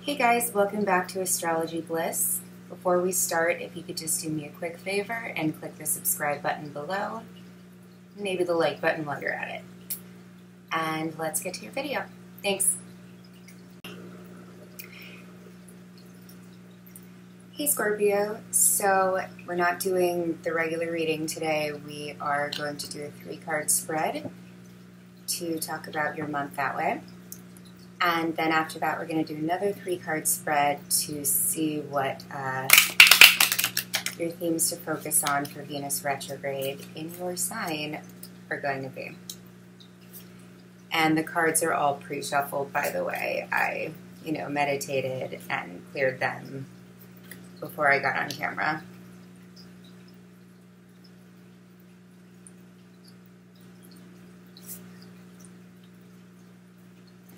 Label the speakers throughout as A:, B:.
A: Hey guys, welcome back to Astrology Bliss. Before we start, if you could just do me a quick favor and click the subscribe button below, maybe the like button while you're at it. And let's get to your video. Thanks. Hey Scorpio, so we're not doing the regular reading today. We are going to do a 3-card spread to talk about your month that way. And then after that, we're going to do another 3-card spread to see what your themes to focus on for Venus retrograde in your sign are going to be. And the cards are all pre-shuffled, by the way. I, meditated and cleared them before I got on camera.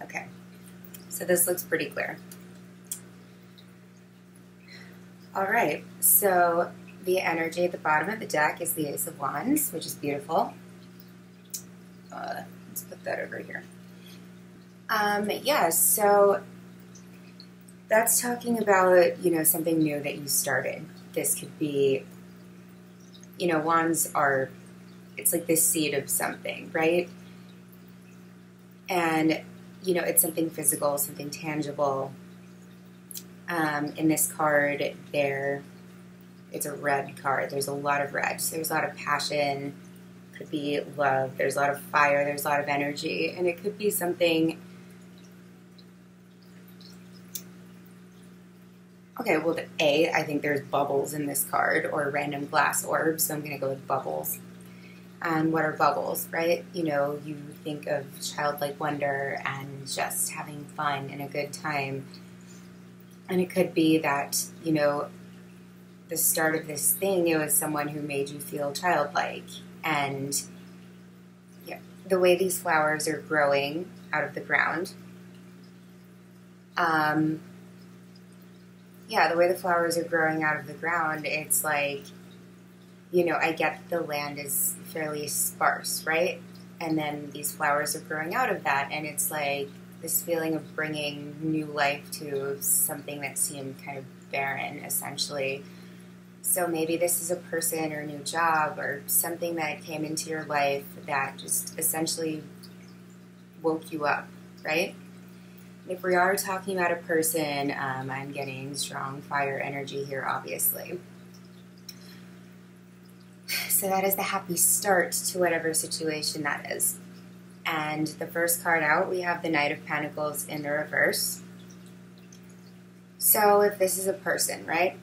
A: Okay. So this looks pretty clear. All right, so the energy at the bottom of the deck is the Ace of Wands, which is beautiful. Let's put that over here. Yeah, so that's talking about, something new that you started. This could be, wands are, it's like the seed of something, right? And it's something physical, something tangible. In this card, it's a red card. There's a lot of red. So there's a lot of passion. Could be love. There's a lot of fire. There's a lot of energy. And it could be something... Okay, well, I think there's bubbles in this card, or random glass orbs, so I'm going to go with bubbles. And what are bubbles, right? You think of childlike wonder and just having fun and a good time. And it could be that, the start of this thing, it was someone who made you feel childlike. And the way these flowers are growing out of the ground, the way the flowers are growing out of the ground, it's like, I get the land is fairly sparse, right? And then these flowers are growing out of that, and it's like this feeling of bringing new life to something that seemed kind of barren, essentially. So maybe this is a person or a new job or something that came into your life that just essentially woke you up, right? If we are talking about a person, I'm getting strong fire energy here, obviously. So that is the happy start to whatever situation that is. And the first card out, we have the Knight of Pentacles in the reverse. So if this is a person, right,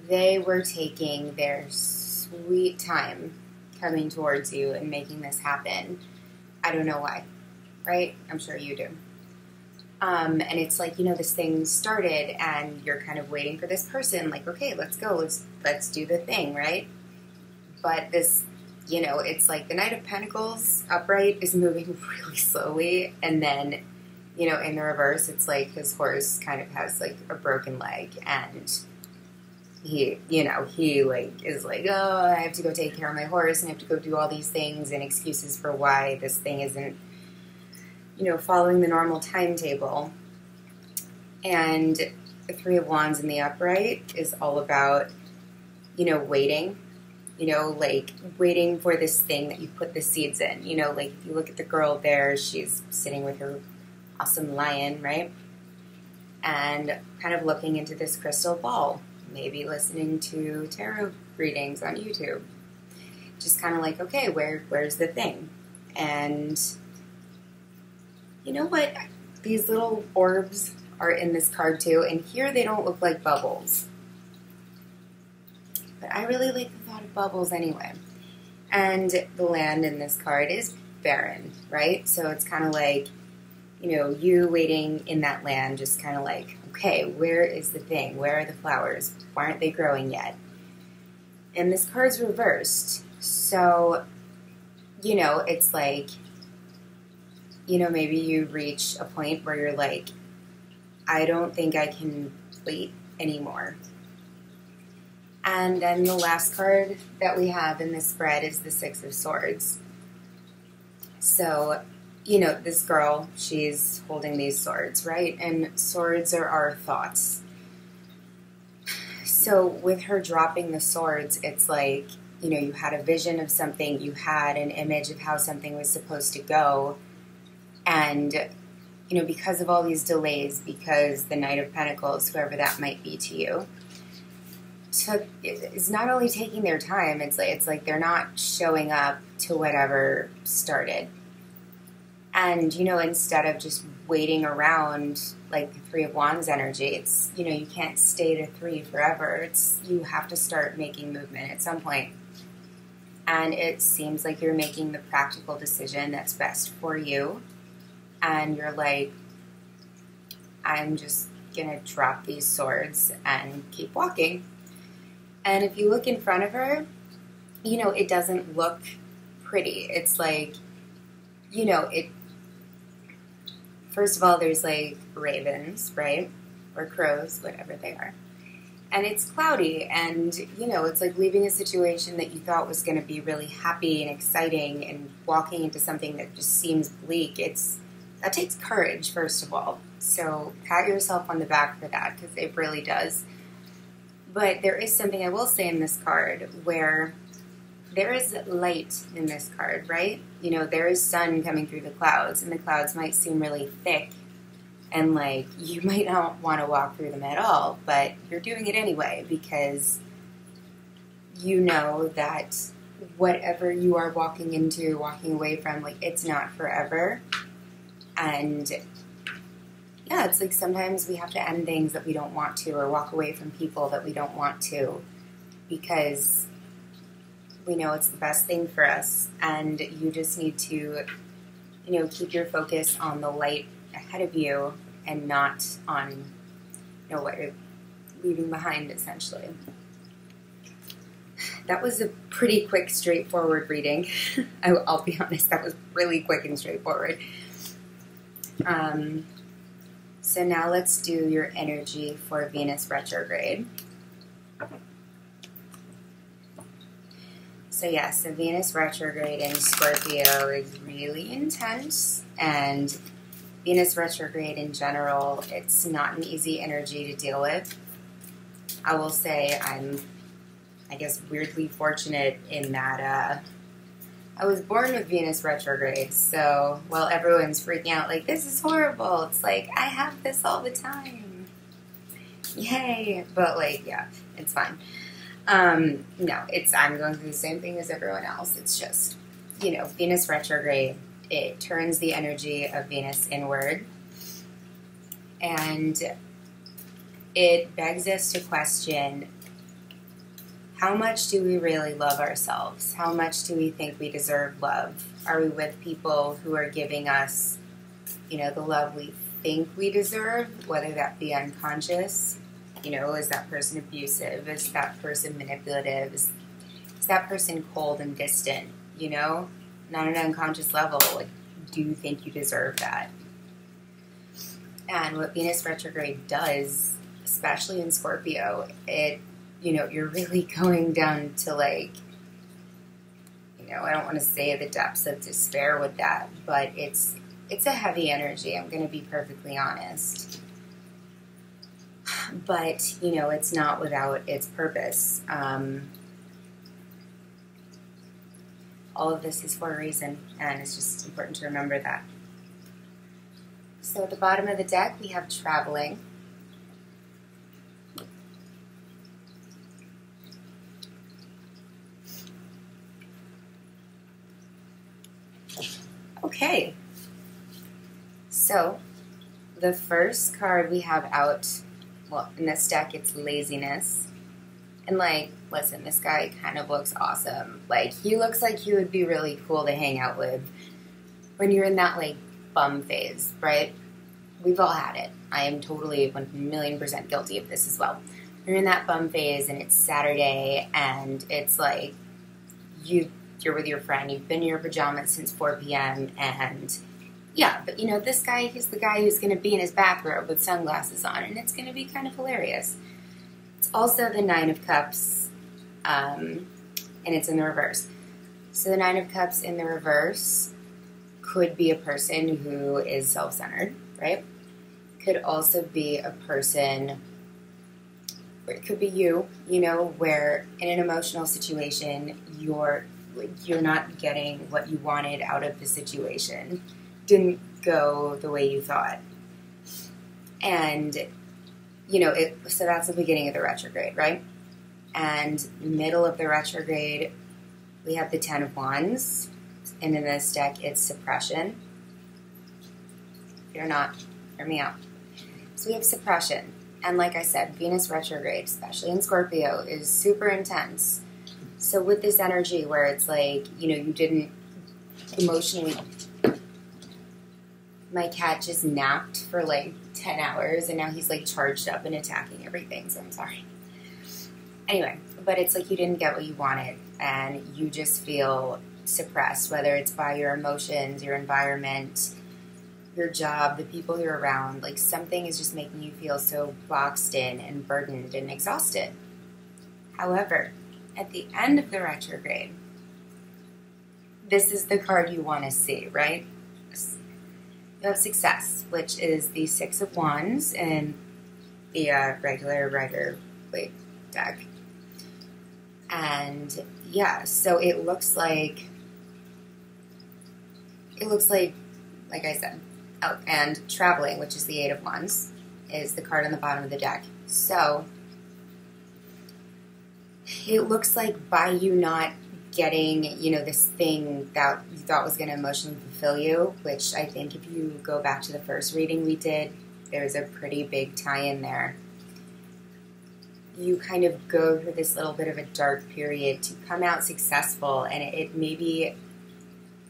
A: they were taking their sweet time coming towards you and making this happen. I don't know why, right? I'm sure you do. And it's like, this thing started and you're kind of waiting for this person, like, okay, let's go, let's do the thing, right? But this, it's like the Knight of Pentacles upright is moving really slowly, and then, in the reverse, it's like his horse kind of has, like, a broken leg, and he is like, oh, I have to go take care of my horse, and I have to go do all these things, and excuses for why this thing isn't, following the normal timetable. And the Three of Wands in the upright is all about, waiting. Like waiting for this thing that you put the seeds in. Like if you look at the girl there, she's sitting with her awesome lion, right? And kind of looking into this crystal ball, maybe listening to tarot readings on YouTube. Just kind of like, okay, where's the thing? And you know what? These little orbs are in this card too, and here they don't look like bubbles. But I really like the thought of bubbles anyway. And the land in this card is barren, right? So it's kind of like, you waiting in that land, just kind of like, okay, where is the thing? Where are the flowers? Why aren't they growing yet? And this card's reversed. So, it's like, maybe you reach a point where you're like, I don't think I can wait anymore. And then the last card that we have in this spread is the Six of Swords. So you know, this girl, she's holding these swords, right? And swords are our thoughts. So with her dropping the swords, it's like, you know, you had a vision of something, you had an image of how something was supposed to go, and, you know, because of all these delays, because the Knight of Pentacles, whoever that might be to you, is not only taking their time, it's like they're not showing up to whatever started. And, you know, instead of just waiting around like the Three of Wands energy, it's, you know, you can't stay to 3 forever. It's, you have to start making movement at some point. And it seems like you're making the practical decision that's best for you. And you're like, I'm just going to drop these swords and keep walking. And if you look in front of her, you know, it doesn't look pretty. It's like, you know, first of all, there's like ravens, right? Or crows, whatever they are. And it's cloudy, and, you know, it's like leaving a situation that you thought was going to be really happy and exciting and walking into something that just seems bleak. That takes courage, first of all. So pat yourself on the back for that, because it really does. But there is something I will say in this card where there is light in this card, right? You know, there is sun coming through the clouds, and the clouds might seem really thick, and like you might not want to walk through them at all, but you're doing it anyway because you know that whatever you are walking into, walking away from, like, it's not forever. And yeah, it's like sometimes we have to end things that we don't want to, or walk away from people that we don't want to, because we know it's the best thing for us. And you just need to, you know, keep your focus on the light ahead of you and not on, you know, what you're leaving behind, essentially. That was a pretty quick, straightforward reading. I'll be honest, that was really quick and straightforward. So now let's do your energy for Venus retrograde. So yeah, so Venus retrograde in Scorpio is really intense, and Venus retrograde in general, it's not an easy energy to deal with. I will say I'm, I guess, weirdly fortunate in that I was born with Venus retrograde, so while everyone's freaking out like, this is horrible, it's like, I have this all the time. Yay! But like, yeah, it's fine. No, I'm going through the same thing as everyone else. It's just, you know, Venus retrograde, it turns the energy of Venus inward, and it begs us to question, how much do we really love ourselves? How much do we think we deserve love? Are we with people who are giving us, you know, the love we think we deserve, whether that be unconscious? You know, is that person abusive? Is that person manipulative? Is that person cold and distant? You know, not on an unconscious level. Like, do you think you deserve that? And what Venus retrograde does, especially in Scorpio, you know, you're really going down to, like, you know, I don't want to say the depths of despair with that, but it's a heavy energy. I'm going to be perfectly honest. But, you know, it's not without its purpose. All of this is for a reason, and it's just important to remember that. So at the bottom of the deck, we have traveling. Okay. So the first card we have out, well, in this deck, it's laziness. And, like, listen, this guy kind of looks awesome. Like, he looks like he would be really cool to hang out with when you're in that, like, bum phase, right? We've all had it. I am totally 1,000,000% guilty of this as well. You're in that bum phase, and it's Saturday, and it's like you're with your friend. You've been in your pajamas since 4 p.m., and yeah, but, you know, this guy, he's the guy who's going to be in his bathrobe with sunglasses on, and it's going to be kind of hilarious. It's also the Nine of Cups, and it's in the reverse. So the Nine of Cups in the reverse, could be a person who is self-centered, right? Could also be a person, or it could be you, you know, where in an emotional situation, you're not getting what you wanted out of the situation. Didn't go the way you thought. And, you know, so that's the beginning of the retrograde, right? And middle of the retrograde, we have the Ten of Wands. And in this deck, it's suppression. If you're not, hear me out. So we have suppression. And like I said, Venus retrograde, especially in Scorpio, is super intense. So with this energy where it's like, you know, you didn't emotionally... My cat just napped for like 10 hours and now he's like charged up and attacking everything, so I'm sorry. Anyway, but it's like you didn't get what you wanted and you just feel suppressed, whether it's by your emotions, your environment, your job, the people you're around. Like something is just making you feel so boxed in and burdened and exhausted. However, at the end of the retrograde, this is the card you want to see, right? You have success, which is the Six of Wands in the regular Rider-Waite deck. And yeah, so it looks like I said, oh, and traveling, which is the Eight of Wands, is the card on the bottom of the deck. So it looks like by you not getting, you know, this thing that you thought was going to emotionally fulfill you, which I think if you go back to the first reading we did, there's a pretty big tie-in there. You kind of go through this little bit of a dark period to come out successful, and it maybe,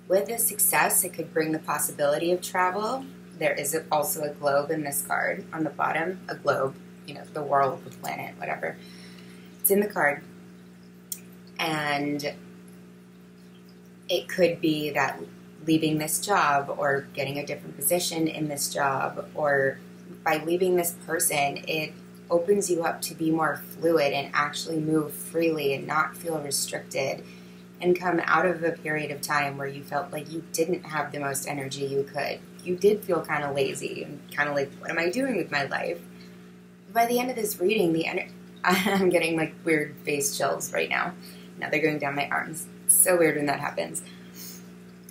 A: with a success, it could bring the possibility of travel. There is also a globe in this card on the bottom, a globe, you know, the world, the planet, whatever. It's in the card. And it could be that leaving this job or getting a different position in this job, or by leaving this person, it opens you up to be more fluid and actually move freely and not feel restricted and come out of a period of time where you felt like you didn't have the most energy you could. You did feel kind of lazy and kind of like, what am I doing with my life? By the end of this reading, I'm getting like weird face chills right now. Now they're going down my arms. It's so weird when that happens.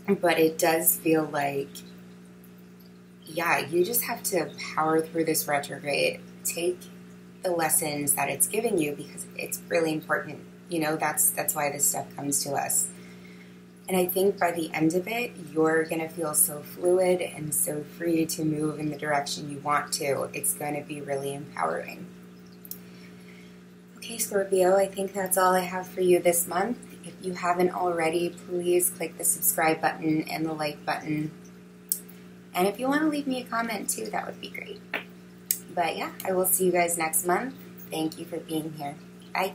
A: But it does feel like, yeah, you just have to power through this retrograde. Take the lessons that it's giving you because it's really important. You know, that's why this stuff comes to us. And I think by the end of it, you're going to feel so fluid and so free to move in the direction you want to. It's going to be really empowering. Okay, Scorpio, I think that's all I have for you this month. If you haven't already, please click the subscribe button and the like button. And if you want to leave me a comment too, that would be great. But yeah, I will see you guys next month. Thank you for being here. Bye.